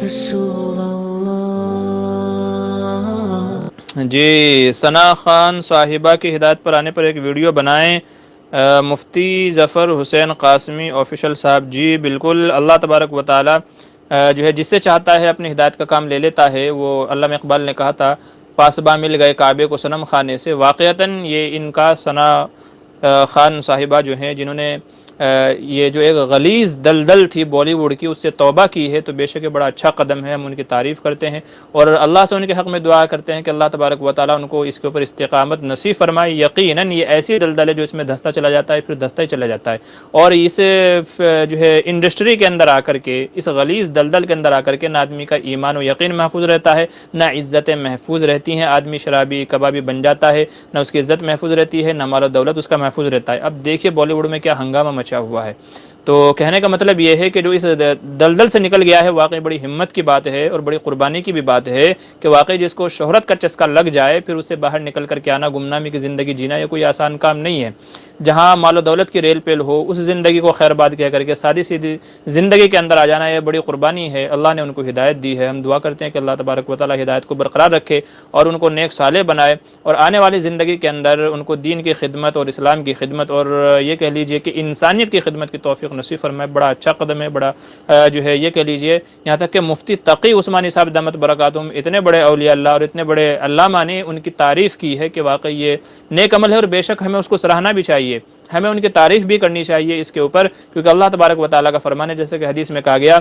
رسول اللہ۔ جی ثنا خان صاحبہ کی ہدایت پر آنے پر ایک ویڈیو بنائیں۔ مفتی ظفر حسین قاسمی آفیشل صاحب، جی بالکل، اللہ تبارک و تعالی جو ہے جس سے چاہتا ہے اپنی ہدایت کا کام لے لیتا ہے۔ وہ علامہ اقبال نے کہا تھا پاسباں مل گئے کعبے کو صنم خانے سے۔ واقعتاً یہ ان کا ثنا خان صاحبہ جو ہیں جنہوں نے یہ جو ایک غلیظ دلدل تھی بالی ووڈ کی اس سے توبہ کی ہے، تو بے شک بڑا اچھا قدم ہے، ہم ان کی تعریف کرتے ہیں اور اللہ سے ان کے حق میں دعا کرتے ہیں کہ اللہ تبارک و تعالیٰ ان کو اس کے اوپر استقامت نصیب فرمائے۔ یقیناً یہ ایسی دلدل ہے جو اس میں دھنستا چلا جاتا ہے، پھر دھنستا ہی چلا جاتا ہے، اور اس جو ہے انڈسٹری کے اندر آ کر کے، اس غلیظ دلدل کے اندر آ کر کے نہ آدمی کا ایمان و یقین محفوظ رہتا ہے، نہ عزتیں محفوظ رہتی ہیں، آدمی شرابی کبابی بن جاتا ہے، نہ اس کی عزت محفوظ رہتی ہے، نہ مال و دولت اس کا محفوظ رہتا ہے۔ اب دیکھیے بالی ووڈ میں کیا ہنگامہ مچا ہوا ہے۔ تو کہنے کا مطلب یہ ہے کہ جو اس دلدل سے نکل گیا ہے واقعی بڑی ہمت کی بات ہے اور بڑی قربانی کی بھی بات ہے کہ واقعی جس کو شہرت کا چسکا لگ جائے پھر اس سے باہر نکل کر کے آنا، گمنامی کی زندگی جینا، یہ کوئی آسان کام نہیں ہے۔ جہاں مال و دولت کی ریل پیل ہو اس زندگی کو خیر بات کہہ کر کے سادی سیدھی زندگی کے اندر آ جانا، یہ بڑی قربانی ہے۔ اللہ نے ان کو ہدایت دی ہے، ہم دعا کرتے ہیں کہ اللہ تبارک و تعالی ہدایت کو برقرار رکھے اور ان کو نیک صالح بنائے، اور آنے والی زندگی کے اندر ان کو دین کی خدمت اور اسلام کی خدمت اور یہ کہہ لیجئے کہ انسانیت کی خدمت کی توفیق نصیب فرمائے۔ بڑا اچھا قدم ہے، بڑا جو ہے یہ کہہ لیجئے یہاں تک کہ مفتی تقی عثمانی صاحب دامت برکاتہم اتنے بڑے اولیاء اللہ اور اتنے بڑے علامہ نے ان کی تعریف کی ہے کہ واقعی یہ نیک عمل ہے، اور بے شک ہمیں اس کو سراہنا بھی چاہیے، ہمیں ان کی تعریف بھی کرنی چاہیے اس کے اوپر، کیونکہ اللہ تبارک و تعالیٰ کا فرمان ہے جیسے کہ حدیث میں کہا گیا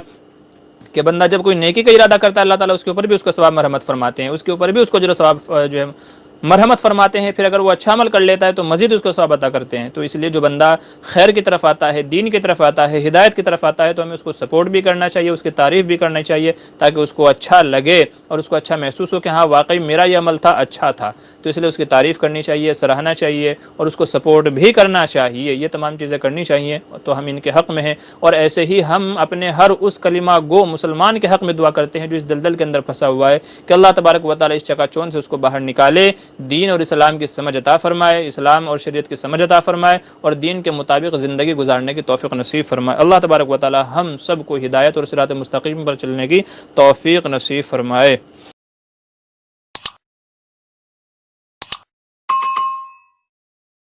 کہ بندہ جب کوئی نیکی کا ارادہ کرتا ہے اللہ تعالیٰ اس کے اوپر بھی اس کا ثواب مرحمت فرماتے ہیں، اس کے اوپر بھی اس کو جو ثواب جو ہے مرحمت فرماتے ہیں، پھر اگر وہ اچھا عمل کر لیتا ہے تو مزید اس کو ثواب عطا کرتے ہیں۔ تو اس لیے جو بندہ خیر کی طرف آتا ہے، دین کی طرف آتا ہے، ہدایت کی طرف آتا ہے، تو ہمیں اس کو سپورٹ بھی کرنا چاہیے، اس کی تعریف بھی کرنا چاہیے تاکہ اس کو اچھا لگے اور اس کو اچھا محسوس ہو کہ ہاں واقعی میرا یہ عمل تھا، اچھا تھا۔ تو اس لیے اس کی تعریف کرنی چاہیے، سراہنا چاہیے اور اس کو سپورٹ بھی کرنا چاہیے، یہ تمام چیزیں کرنی چاہیے، تو ہم ان کے حق میں ہیں۔ اور ایسے ہی ہم اپنے ہر اس کلمہ گو مسلمان کے حق میں دعا کرتے ہیں جو اس دلدل کے اندر پھنسا ہوا ہے کہ اللہ تبارک و تعالیٰ اس چکا چوند سے اس کو باہر نکالے، دین اور اسلام کی سمجھ عطا فرمائے، اسلام اور شریعت کی سمجھ عطا فرمائے اور دین کے مطابق زندگی گزارنے کی توفیق نصیب فرمائے۔ اللہ تبارک و تعالیٰ ہم سب کو ہدایت اور صراط مستقیم پر چلنے کی توفیق نصیب فرمائے۔